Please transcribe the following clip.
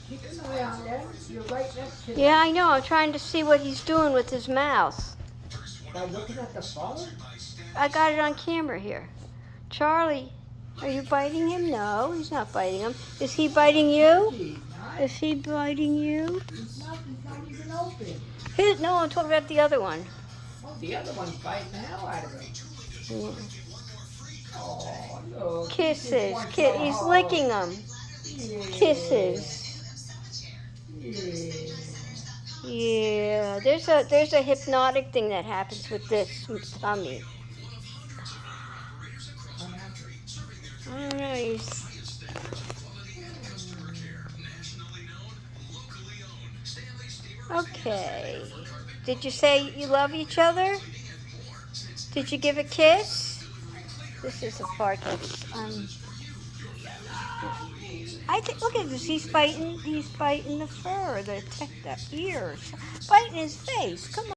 Keep an eye on them. You're right next to them. Yeah, I know. I'm trying to see what he's doing with his mouth. By looking at the phone? I got it on camera here. Charlie, are you biting him? No, he's not biting him. Is he biting you? He's not. Is he biting you? He's not even open. No, I'm talking about the other one. Oh, the other one's biting the hell out of him. Yeah. Oh, look. Kisses. He's licking them. Yeah. Kisses. Yeah. Yeah, there's a hypnotic thing that happens with this tummy. I don't know. Okay. Did you say you love each other? Did you give a kiss? This is the part that's I think. Look at this. He's biting the fur, the ears, biting his face. Come on.